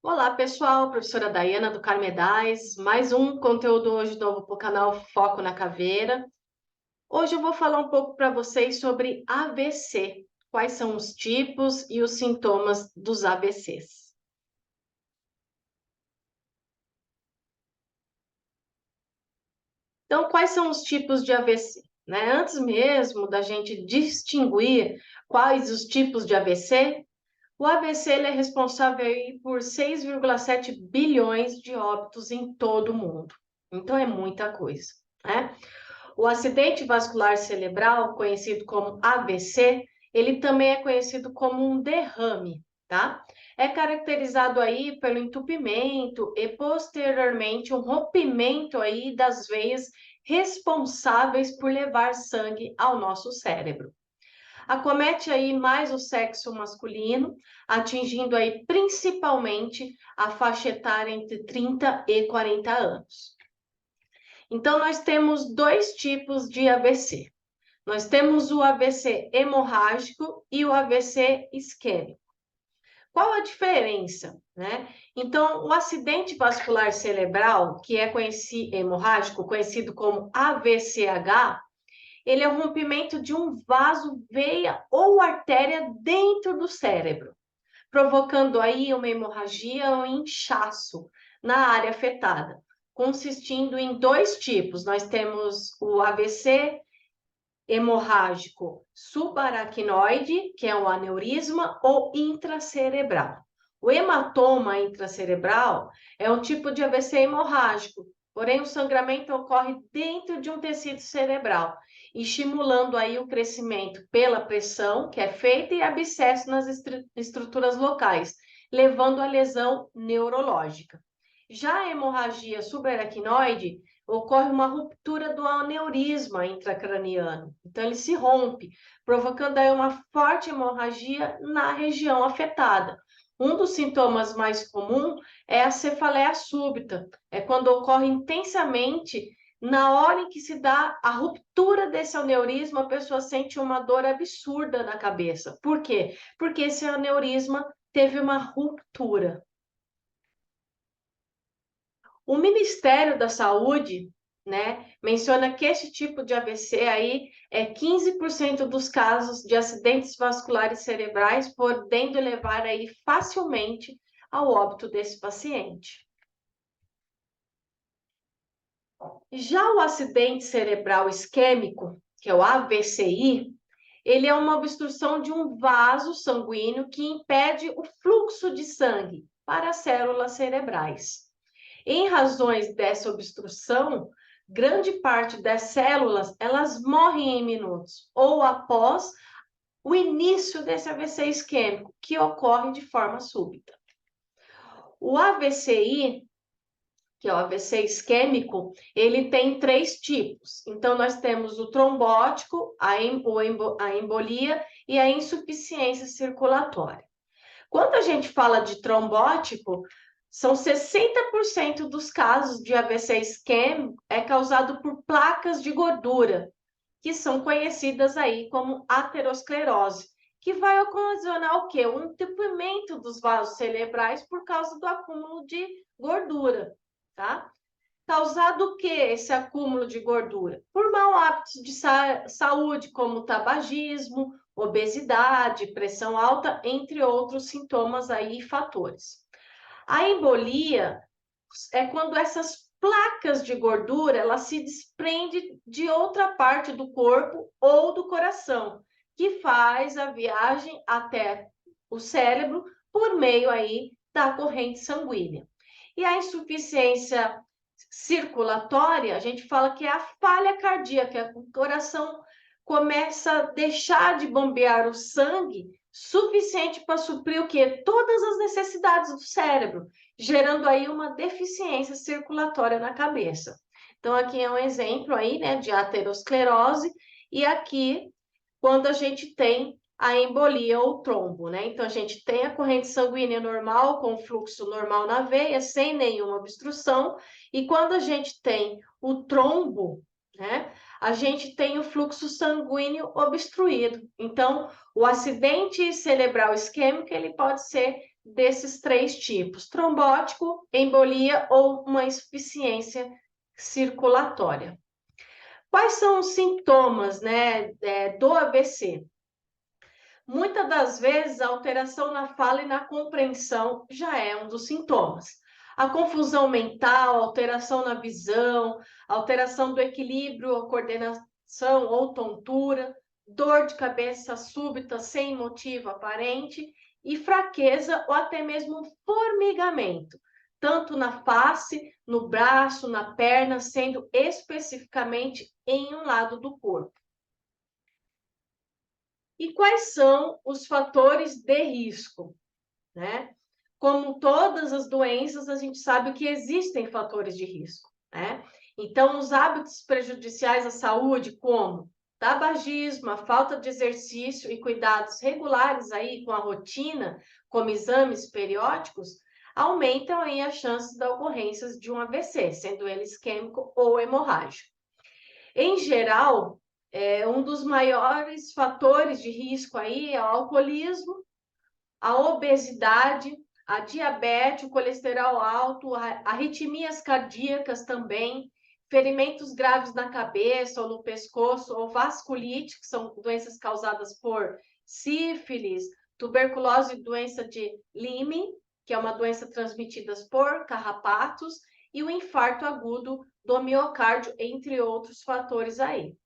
Olá, pessoal, professora Daiana do Carmedais, mais um conteúdo hoje novo para o canal Foco na Caveira. Hoje eu vou falar um pouco para vocês sobre AVC, quais são os tipos e os sintomas dos AVCs. Então, quais são os tipos de AVC? Né? Antes mesmo da gente distinguir quais os tipos de AVC, o AVC ele é responsável aí por 6,7 bilhões de óbitos em todo o mundo. Então, é muita coisa, né? O acidente vascular cerebral, conhecido como AVC, ele também é conhecido como um derrame, tá? É caracterizado aí pelo entupimento e posteriormente um rompimento aí das veias responsáveis por levar sangue ao nosso cérebro. Acomete aí mais o sexo masculino, atingindo aí principalmente a faixa etária entre 30 e 40 anos. Então, nós temos dois tipos de AVC. Nós temos o AVC hemorrágico e o AVC isquêmico. Qual a diferença, né? Então, o acidente vascular cerebral, que é conhecido, hemorrágico, conhecido como AVCH, ele é o rompimento de um vaso, veia ou artéria dentro do cérebro, provocando aí uma hemorragia ou inchaço na área afetada, consistindo em dois tipos. Nós temos o AVC hemorrágico subaracnoide, que é um aneurisma, ou intracerebral. O hematoma intracerebral é um tipo de AVC hemorrágico, porém o sangramento ocorre dentro de um tecido cerebral, estimulando aí o crescimento pela pressão que é feita e abscesso nas estruturas locais, levando à lesão neurológica. Já a hemorragia subaracnoide ocorre uma ruptura do aneurisma intracraniano. Então, ele se rompe, provocando aí uma forte hemorragia na região afetada. Um dos sintomas mais comuns é a cefaleia súbita, é quando ocorre intensamente na hora em que se dá a ruptura desse aneurisma, a pessoa sente uma dor absurda na cabeça. Por quê? Porque esse aneurisma teve uma ruptura. O Ministério da Saúde, né, menciona que esse tipo de AVC aí é 15% dos casos de acidentes vasculares cerebrais, podendo levar aí facilmente ao óbito desse paciente. Já o acidente cerebral isquêmico, que é o AVCI, ele é uma obstrução de um vaso sanguíneo que impede o fluxo de sangue para as células cerebrais. Em razões dessa obstrução, grande parte das células elas morrem em minutos ou após o início desse AVC isquêmico, que ocorre de forma súbita. O AVCI, que é o AVC isquêmico, ele tem três tipos. Então, nós temos o trombótico, a embolia e a insuficiência circulatória. Quando a gente fala de trombótico, são 60% dos casos de AVC isquêmico é causado por placas de gordura, que são conhecidas aí como aterosclerose, que vai ocasionar o quê? Um entupimento dos vasos cerebrais por causa do acúmulo de gordura, tá? Causado o que esse acúmulo de gordura? Por mau hábitos de saúde, como tabagismo, obesidade, pressão alta, entre outros sintomas aí e fatores. A embolia é quando essas placas de gordura ela se desprende de outra parte do corpo ou do coração, que faz a viagem até o cérebro por meio aí da corrente sanguínea. E a insuficiência circulatória, a gente fala que é a falha cardíaca, o coração começa a deixar de bombear o sangue suficiente para suprir o quê? Todas as necessidades do cérebro, gerando aí uma deficiência circulatória na cabeça. Então, aqui é um exemplo aí, né, de aterosclerose, e aqui, quando a gente tem a embolia ou trombo, né? Então, a gente tem a corrente sanguínea normal, com fluxo normal na veia, sem nenhuma obstrução, e quando a gente tem o trombo, né? a gente tem o fluxo sanguíneo obstruído. Então, o acidente cerebral isquêmico, ele pode ser desses três tipos: trombótico, embolia ou uma insuficiência circulatória. Quais são os sintomas, né, do AVC? Muitas das vezes, a alteração na fala e na compreensão já é um dos sintomas. A confusão mental, alteração na visão, alteração do equilíbrio ou coordenação ou tontura, dor de cabeça súbita sem motivo aparente e fraqueza ou até mesmo formigamento, tanto na face, no braço, na perna, sendo especificamente em um lado do corpo. E quais são os fatores de risco, né? Como todas as doenças, a gente sabe que existem fatores de risco, né? Então, os hábitos prejudiciais à saúde, como tabagismo, a falta de exercício e cuidados regulares aí com a rotina, como exames periódicos, aumentam aí as chances da ocorrência de um AVC, sendo ele isquêmico ou hemorrágico. Em geral, um dos maiores fatores de risco aí é o alcoolismo, a obesidade, a diabetes, o colesterol alto, arritmias cardíacas também, ferimentos graves na cabeça ou no pescoço, ou vasculite, que são doenças causadas por sífilis, tuberculose e doença de Lyme, que é uma doença transmitida por carrapatos, e o infarto agudo do miocárdio, entre outros fatores aí.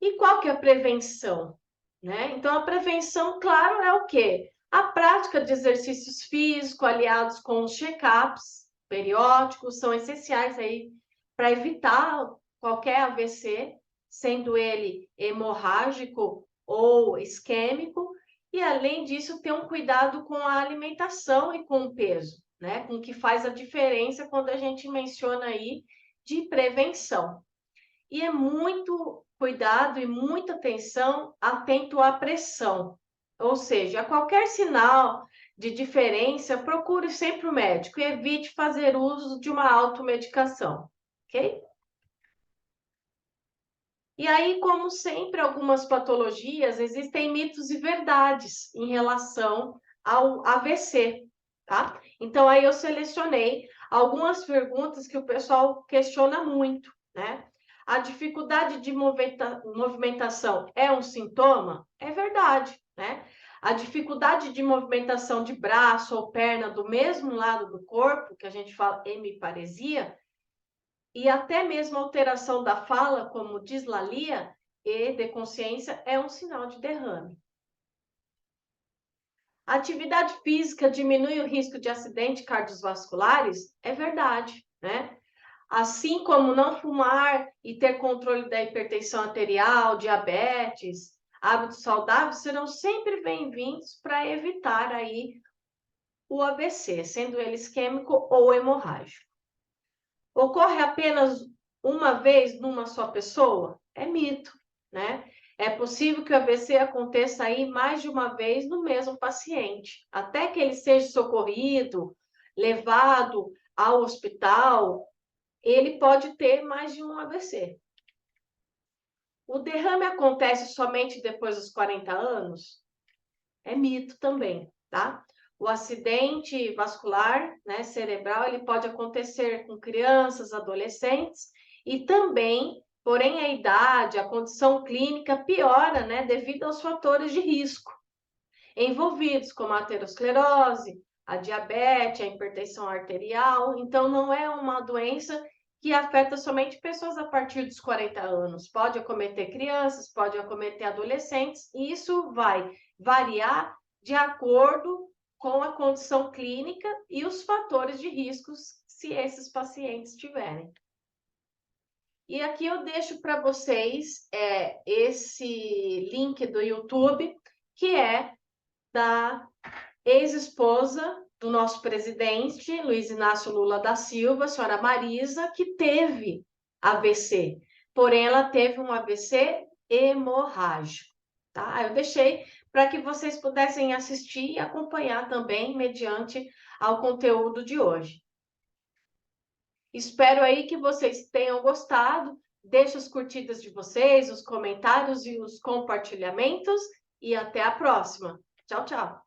E qual que é a prevenção? Né? Então, a prevenção, claro, é o quê? A prática de exercícios físicos aliados com os check-ups periódicos são essenciais aí para evitar qualquer AVC, sendo ele hemorrágico ou isquêmico, e além disso, ter um cuidado com a alimentação e com o peso, né? Com o que faz a diferença quando a gente menciona aí de prevenção. E é muito cuidado e muita atenção atento à pressão. Ou seja, a qualquer sinal de diferença, procure sempre o médico e evite fazer uso de uma automedicação, ok? E aí, como sempre, algumas patologias, existem mitos e verdades em relação ao AVC, tá? Então, aí eu selecionei algumas perguntas que o pessoal questiona muito, né? A dificuldade de movimentação é um sintoma? É verdade, né? A dificuldade de movimentação de braço ou perna do mesmo lado do corpo, que a gente fala hemiparesia, e até mesmo alteração da fala, como dislalia e deconsciência, é um sinal de derrame. A atividade física diminui o risco de acidentes cardiovasculares? É verdade, né? Assim como não fumar e ter controle da hipertensão arterial, diabetes, hábitos saudáveis serão sempre bem-vindos para evitar aí o AVC, sendo ele isquêmico ou hemorrágico. Ocorre apenas uma vez numa só pessoa? É mito, né? É possível que o AVC aconteça aí mais de uma vez no mesmo paciente, até que ele seja socorrido, levado ao hospital, ele pode ter mais de um AVC. O derrame acontece somente depois dos 40 anos? É mito também, tá? O acidente vascular, né, cerebral, ele pode acontecer com crianças, adolescentes e também, porém, a idade, a condição clínica piora, né, devido aos fatores de risco envolvidos, como a aterosclerose, a diabetes, a hipertensão arterial. Então, não é uma doença que afeta somente pessoas a partir dos 40 anos. Pode acometer crianças, pode acometer adolescentes, e isso vai variar de acordo com a condição clínica e os fatores de riscos se esses pacientes tiverem. E aqui eu deixo para vocês esse link do YouTube, que é da ex-esposa do nosso presidente, Luiz Inácio Lula da Silva, a senhora Marisa, que teve AVC. Porém, ela teve um AVC hemorrágico, tá? Eu deixei para que vocês pudessem assistir e acompanhar também mediante ao conteúdo de hoje. Espero aí que vocês tenham gostado. Deixe as curtidas de vocês, os comentários e os compartilhamentos. E até a próxima. Tchau, tchau.